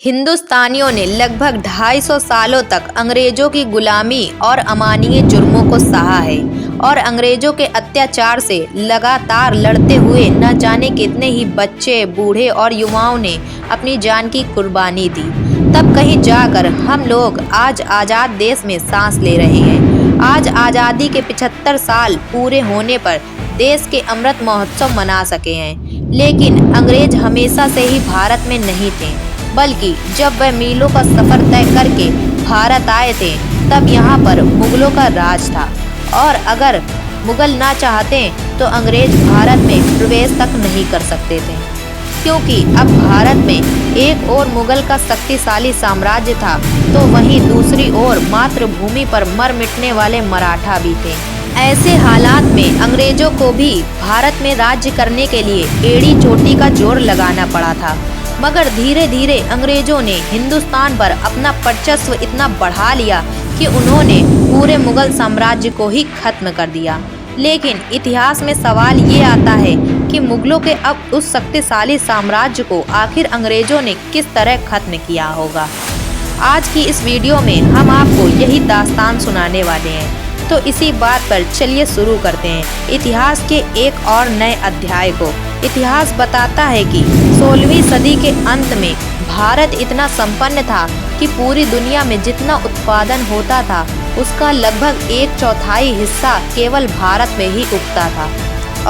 हिंदुस्तानियों ने लगभग 250 सालों तक अंग्रेजों की गुलामी और अमानवीय जुर्मों को सहा है और अंग्रेजों के अत्याचार से लगातार लड़ते हुए न जाने कितने ही बच्चे, बूढ़े और युवाओं ने अपनी जान की कुर्बानी दी। तब कहीं जाकर हम लोग आज आज़ाद देश में सांस ले रहे हैं। आज आज़ादी के 75 साल पूरे होने पर देश के अमृत महोत्सव मना सके हैं, लेकिन अंग्रेज हमेशा से ही भारत में नहीं थे, बल्कि जब वह मीलों का सफर तय करके भारत आए थे तब यहाँ पर मुगलों का राज था और अगर मुगल ना चाहते तो अंग्रेज भारत में प्रवेश तक नहीं कर सकते थे, क्योंकि अब भारत में एक ओर मुगल का शक्तिशाली साम्राज्य था तो वहीं दूसरी ओर मातृभूमि पर मर मिटने वाले मराठा भी थे। ऐसे हालात में अंग्रेजों को भी भारत में राज्य करने के लिए एड़ी चोटी का जोर लगाना पड़ा था, मगर धीरे धीरे अंग्रेजों ने हिंदुस्तान पर अपना वर्चस्व इतना बढ़ा लिया कि उन्होंने पूरे मुगल साम्राज्य को ही खत्म कर दिया। लेकिन इतिहास में सवाल ये आता है कि मुगलों के अब उस शक्तिशाली साम्राज्य को आखिर अंग्रेजों ने किस तरह खत्म किया होगा। आज की इस वीडियो में हम आपको यही दास्तान सुनाने वाले हैं, तो इसी बात पर चलिए शुरू करते हैं इतिहास के एक और नए अध्याय को। इतिहास बताता है कि 16वीं सदी के अंत में भारत इतना संपन्न था कि पूरी दुनिया में जितना उत्पादन होता था उसका लगभग 1/4 हिस्सा केवल भारत में ही उगता था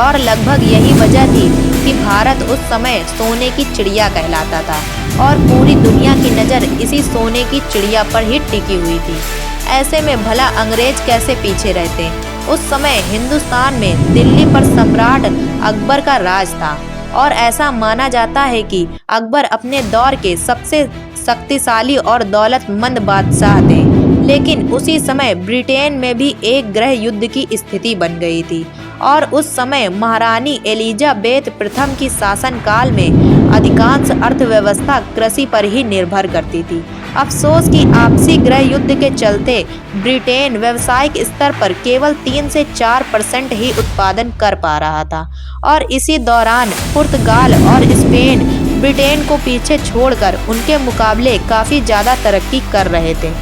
और लगभग यही वजह थी कि भारत उस समय सोने की चिड़िया कहलाता था और पूरी दुनिया की नज़र इसी सोने की चिड़िया पर ही टिकी हुई थी। ऐसे में भला अंग्रेज कैसे पीछे रहते। उस समय हिंदुस्तान में दिल्ली पर सम्राट अकबर का राज था और ऐसा माना जाता है कि अकबर अपने दौर के सबसे शक्तिशाली और दौलतमंद बादशाह थे। लेकिन उसी समय ब्रिटेन में भी एक गृह युद्ध की स्थिति बन गई थी और उस समय महारानी एलिजाबेथ प्रथम की शासनकाल में अधिकांश अर्थव्यवस्था कृषि पर ही निर्भर करती थी। अफसोस कि आपसी गृह युद्ध के चलते ब्रिटेन व्यावसायिक स्तर पर केवल 3 से 4% ही उत्पादन कर पा रहा था और इसी दौरान पुर्तगाल और स्पेन ब्रिटेन को पीछे छोड़कर उनके मुकाबले काफ़ी ज़्यादा तरक्की कर रहे थे।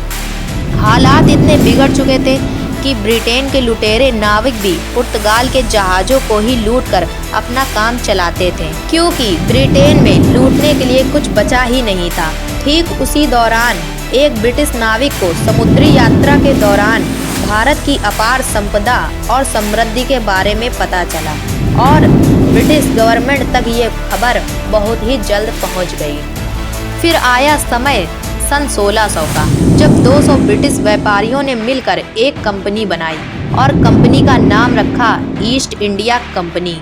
हालात इतने बिगड़ चुके थे कि ब्रिटेन के लुटेरे नाविक भी पुर्तगाल के जहाज़ों को ही लूटकर अपना काम चलाते थे, क्योंकि ब्रिटेन में लूटने के लिए कुछ बचा ही नहीं था। ठीक उसी दौरान एक ब्रिटिश नाविक को समुद्री यात्रा के दौरान भारत की अपार संपदा और समृद्धि के बारे में पता चला और ब्रिटिश गवर्नमेंट तक ये खबर बहुत ही जल्द पहुंच गई। फिर आया समय सन 1600 का, जब 200 ब्रिटिश व्यापारियों ने मिलकर एक कंपनी बनाई और कंपनी का नाम रखा ईस्ट इंडिया कंपनी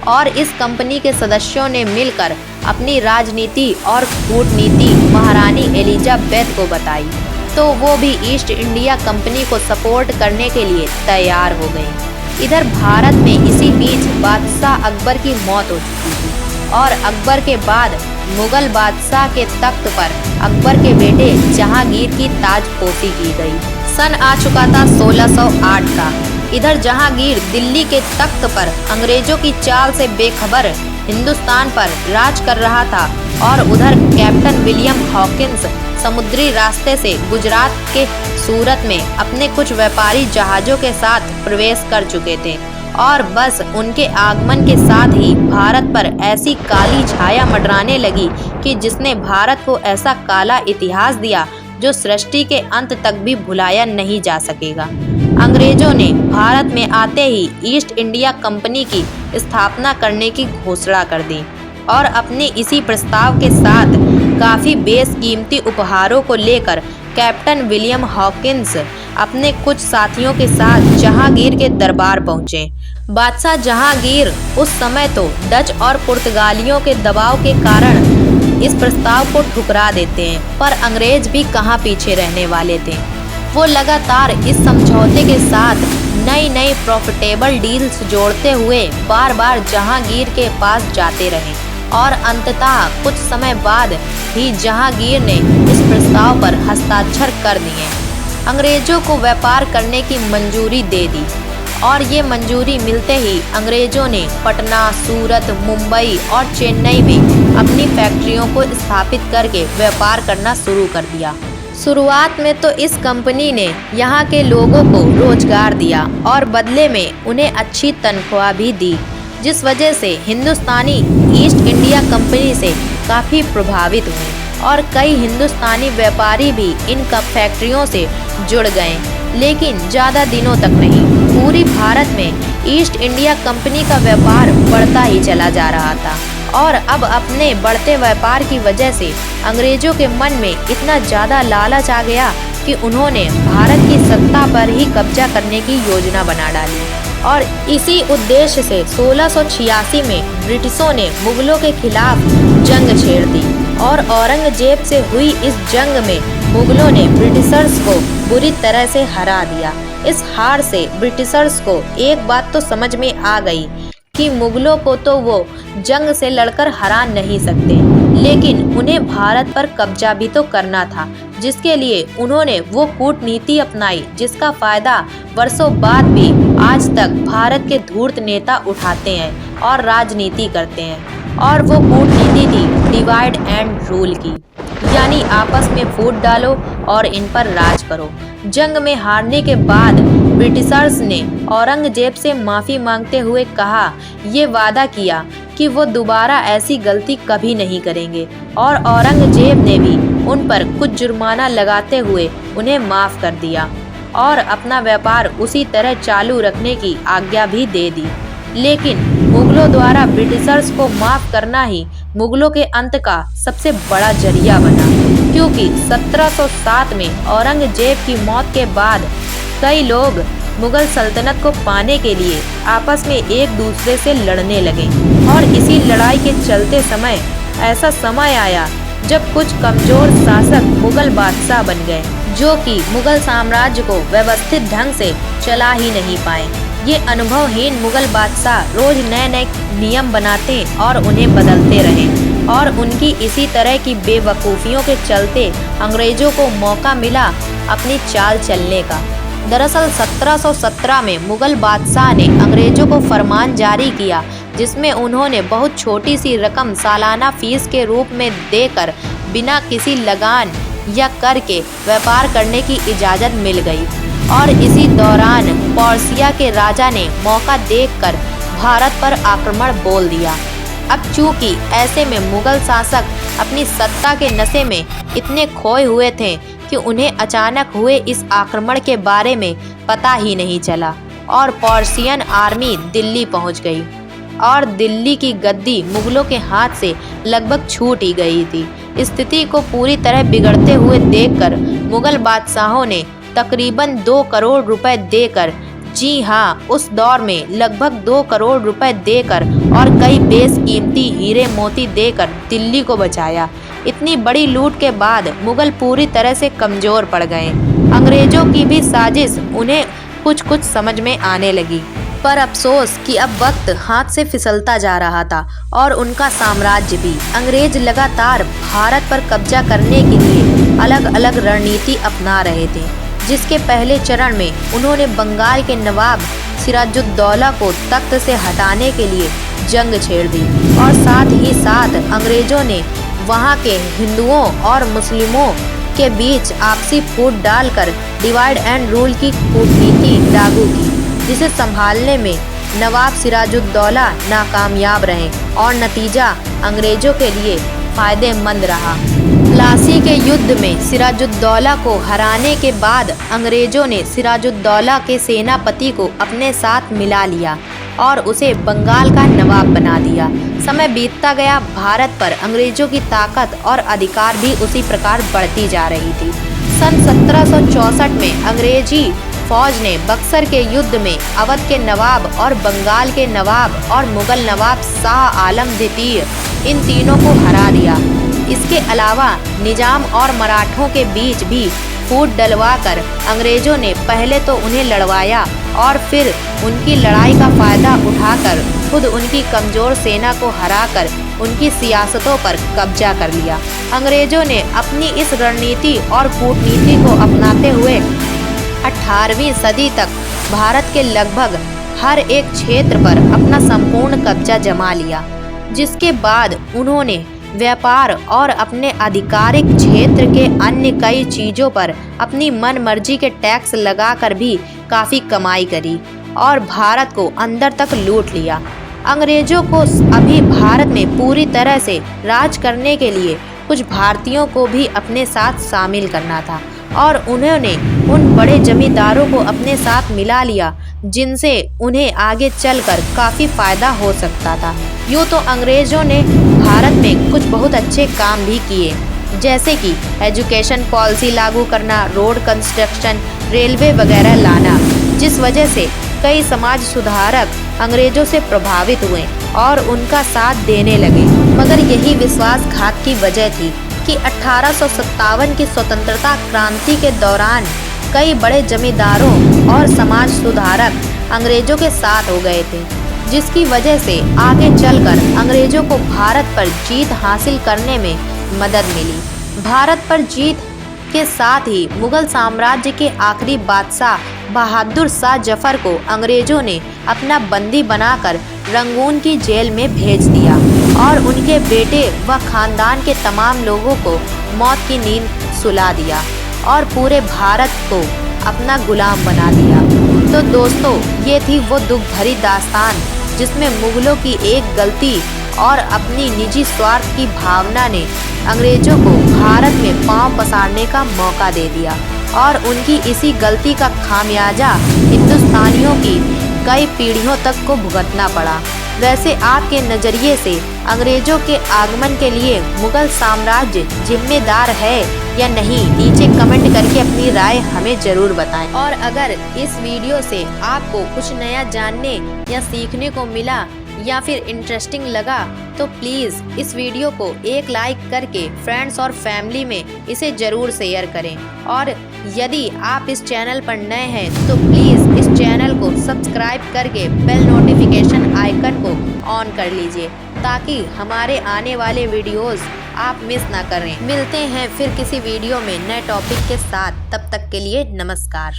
और इस कंपनी के सदस्यों ने मिलकर अपनी राजनीति और कूटनीति महारानी एलिजाबेथ को बताई, तो वो भी ईस्ट इंडिया कंपनी को सपोर्ट करने के लिए तैयार हो गई। इधर भारत में इसी बीच बादशाह अकबर की मौत हो चुकी थी और अकबर के बाद मुगल बादशाह के तख्त पर अकबर के बेटे जहांगीर की ताजपोशी की गई। सन आ चुका था 1608 का। इधर जहांगीर दिल्ली के तख्त पर अंग्रेजों की चाल से बेखबर हिंदुस्तान पर राज कर रहा था और उधर कैप्टन विलियम हॉकिंस समुद्री रास्ते से गुजरात के सूरत में अपने कुछ व्यापारी जहाज़ों के साथ प्रवेश कर चुके थे और बस उनके आगमन के साथ ही भारत पर ऐसी काली छाया मंडराने लगी कि जिसने भारत को ऐसा काला इतिहास दिया जो सृष्टि के अंत तक भी भुलाया नहीं जा सकेगा। अंग्रेजों ने भारत में आते ही ईस्ट इंडिया कंपनी की स्थापना करने की घोषणा कर दी और अपने इसी प्रस्ताव के साथ काफ़ी बेशकीमती उपहारों को लेकर कैप्टन विलियम हॉकिंस अपने कुछ साथियों के साथ जहांगीर के दरबार पहुंचे। बादशाह जहांगीर उस समय तो डच और पुर्तगालियों के दबाव के कारण इस प्रस्ताव को ठुकरा देते हैं, पर अंग्रेज भी कहाँ पीछे रहने वाले थे। वो लगातार इस समझौते के साथ नई नई प्रॉफिटेबल डील्स जोड़ते हुए बार बार जहांगीर के पास जाते रहे और अंततः कुछ समय बाद ही जहांगीर ने इस प्रस्ताव पर हस्ताक्षर कर दिए, अंग्रेजों को व्यापार करने की मंजूरी दे दी और ये मंजूरी मिलते ही अंग्रेजों ने पटना, सूरत, मुंबई और चेन्नई में अपनी फैक्ट्रियों को स्थापित करके व्यापार करना शुरू कर दिया। शुरुआत में तो इस कंपनी ने यहाँ के लोगों को रोजगार दिया और बदले में उन्हें अच्छी तनख्वाह भी दी, जिस वजह से हिंदुस्तानी ईस्ट इंडिया कंपनी से काफ़ी प्रभावित हुए और कई हिंदुस्तानी व्यापारी भी इन फैक्ट्रियों से जुड़ गए, लेकिन ज़्यादा दिनों तक नहीं। पूरी भारत में ईस्ट इंडिया कंपनी का व्यापार बढ़ता ही चला जा रहा था और अब अपने बढ़ते व्यापार की वजह से अंग्रेजों के मन में इतना ज़्यादा लालच आ गया कि उन्होंने भारत की सत्ता पर ही कब्जा करने की योजना बना डाली और इसी उद्देश्य से 1686 में ब्रिटिशों ने मुगलों के खिलाफ जंग छेड़ दी और औरंगजेब से हुई इस जंग में मुगलों ने ब्रिटिशर्स को बुरी तरह से हरा दिया। इस हार से ब्रिटिशर्स को एक बात तो समझ में आ गई कि मुगलों को तो वो जंग से लड़कर हरा नहीं सकते, लेकिन उन्हें भारत पर कब्जा भी तो करना था, जिसके लिए उन्होंने वो कूटनीति अपनाई जिसका फायदा वर्षों बाद भी आज तक भारत के धूर्त नेता उठाते हैं और राजनीति करते हैं। और वो कूटनीति थी डिवाइड एंड रूल की, यानी आपस में फूट डालो और इन पर राज करो। जंग में हारने के बाद ब्रिटिशर्स ने औरंगजेब से माफ़ी मांगते हुए कहा, ये वादा किया कि वो दोबारा ऐसी गलती कभी नहीं करेंगे और औरंगजेब ने भी उन पर कुछ जुर्माना लगाते हुए उन्हें माफ़ कर दिया और अपना व्यापार उसी तरह चालू रखने की आज्ञा भी दे दी। लेकिन मुगलों द्वारा ब्रिटिशर्स को माफ़ करना ही मुगलों के अंत का सबसे बड़ा जरिया बना, क्योंकि 1707 में औरंगजेब की मौत के बाद कई लोग मुगल सल्तनत को पाने के लिए आपस में एक दूसरे से लड़ने लगे और इसी लड़ाई के चलते समय ऐसा समय आया जब कुछ कमजोर शासक मुगल बादशाह बन गए, जो कि मुगल साम्राज्य को व्यवस्थित ढंग से चला ही नहीं पाए। ये अनुभवहीन मुगल बादशाह रोज नए नए नियम बनाते और उन्हें बदलते रहे और उनकी इसी तरह की बेवकूफ़ियों के चलते अंग्रेजों को मौका मिला अपनी चाल चलने का। दरअसल 1717 में मुगल बादशाह ने अंग्रेजों को फरमान जारी किया, जिसमें उन्होंने बहुत छोटी सी रकम सालाना फीस के रूप में देकर बिना किसी लगान या कर के व्यापार करने की इजाज़त मिल गई। और इसी दौरान पर्सिया के राजा ने मौका देखकर भारत पर आक्रमण बोल दिया। अब चूंकि ऐसे में मुगल शासक अपनी सत्ता के नशे में इतने खोए हुए थे कि उन्हें अचानक हुए इस आक्रमण के बारे में पता ही नहीं चला और पर्शियन आर्मी दिल्ली पहुंच गई और दिल्ली की गद्दी मुगलों के हाथ से लगभग छूट ही गई थी। स्थिति को पूरी तरह बिगड़ते हुए देखकर मुगल बादशाहों ने तकरीबन 2 करोड़ रुपए देकर, जी हाँ, उस दौर में लगभग 2 करोड़ रुपए देकर और कई बेशकीमती हीरे मोती देकर दिल्ली को बचाया। इतनी बड़ी लूट के बाद मुगल पूरी तरह से कमज़ोर पड़ गए। अंग्रेजों की भी साजिश उन्हें कुछ कुछ समझ में आने लगी, पर अफसोस कि अब वक्त हाथ से फिसलता जा रहा था और उनका साम्राज्य भी। अंग्रेज लगातार भारत पर कब्जा करने के लिए अलग अलग रणनीति अपना रहे थे, जिसके पहले चरण में उन्होंने बंगाल के नवाब सिराजुद्दौला को तख्त से हटाने के लिए जंग छेड़ दी और साथ ही साथ अंग्रेजों ने वहां के हिंदुओं और मुस्लिमों के बीच आपसी फूट डालकर डिवाइड एंड रूल की कूटनीति लागू की, जिसे संभालने में नवाब सिराजुद्दौला नाकामयाब रहे और नतीजा अंग्रेजों के लिए फायदेमंद रहा। प्लासी के युद्ध में सिराजुद्दौला को हराने के बाद अंग्रेजों ने सिराजुद्दौला के सेनापति को अपने साथ मिला लिया और उसे बंगाल का नवाब बना दिया। समय बीतता गया, भारत पर अंग्रेजों की ताकत और अधिकार भी उसी प्रकार बढ़ती जा रही थी। सन 1764 में अंग्रेजी फौज ने बक्सर के युद्ध में अवध के नवाब और बंगाल के नवाब और मुगल नवाब शाह आलम द्वितीय इन तीनों को हरा दिया। इसके अलावा निजाम और मराठों के बीच भी फूट डलवाकर अंग्रेजों ने पहले तो उन्हें लड़वाया और फिर उनकी लड़ाई का फायदा उठाकर खुद उनकी कमजोर सेना को हराकर उनकी सियासतों पर कब्जा कर लिया। अंग्रेजों ने अपनी इस रणनीति और कूटनीति को अपनाते हुए 18वीं सदी तक भारत के लगभग हर एक क्षेत्र पर अपना संपूर्ण कब्जा जमा लिया, जिसके बाद उन्होंने व्यापार और अपने आधिकारिक क्षेत्र के अन्य कई चीज़ों पर अपनी मनमर्जी के टैक्स लगाकर भी काफ़ी कमाई करी और भारत को अंदर तक लूट लिया। अंग्रेजों को अभी भारत में पूरी तरह से राज करने के लिए कुछ भारतीयों को भी अपने साथ शामिल करना था और उन्होंने उन बड़े जमींदारों को अपने साथ मिला लिया जिनसे उन्हें आगे चलकर काफ़ी फ़ायदा हो सकता था। यूँ तो अंग्रेज़ों ने भारत में कुछ बहुत अच्छे काम भी किए, जैसे कि एजुकेशन पॉलिसी लागू करना, रोड कंस्ट्रक्शन, रेलवे वगैरह लाना, जिस वजह से कई समाज सुधारक अंग्रेजों से प्रभावित हुए और उनका साथ देने लगे। मगर यही विश्वासघात की वजह थी कि 1857 की स्वतंत्रता क्रांति के दौरान कई बड़े जमींदारों और समाज सुधारक अंग्रेजों के साथ हो गए थे, जिसकी वजह से आगे चलकर अंग्रेजों को भारत पर जीत हासिल करने में मदद मिली। भारत पर जीत के साथ ही मुगल साम्राज्य के आखिरी बादशाह बहादुर शाह जफर को अंग्रेजों ने अपना बंदी बनाकर रंगून की जेल में भेज दिया और उनके बेटे व खानदान के तमाम लोगों को मौत की नींद सुला दिया और पूरे भारत को अपना गुलाम बना दिया। तो दोस्तों, ये थी वो दुख भरी दास्तान जिसमें मुगलों की एक गलती और अपनी निजी स्वार्थ की भावना ने अंग्रेजों को भारत में पांव पसारने का मौका दे दिया और उनकी इसी गलती का खामियाजा हिंदुस्तानियों की कई पीढ़ियों तक को भुगतना पड़ा। वैसे आपके नज़रिए से अंग्रेजों के आगमन के लिए मुगल साम्राज्य जिम्मेदार है या नहीं, नीचे कमेंट करके अपनी राय हमें ज़रूर बताएं। और अगर इस वीडियो से आपको कुछ नया जानने या सीखने को मिला या फिर इंटरेस्टिंग लगा तो प्लीज़ इस वीडियो को एक लाइक करके फ्रेंड्स और फैमिली में इसे ज़रूर शेयर करें। और यदि आप इस चैनल पर नए हैं तो प्लीज़ इस चैनल को सब्सक्राइब करके बेल नोटिफिकेशन आइकन को ऑन कर लीजिए ताकि हमारे आने वाले वीडियोस आप मिस ना करें। मिलते हैं फिर किसी वीडियो में नए टॉपिक के साथ, तब तक के लिए नमस्कार।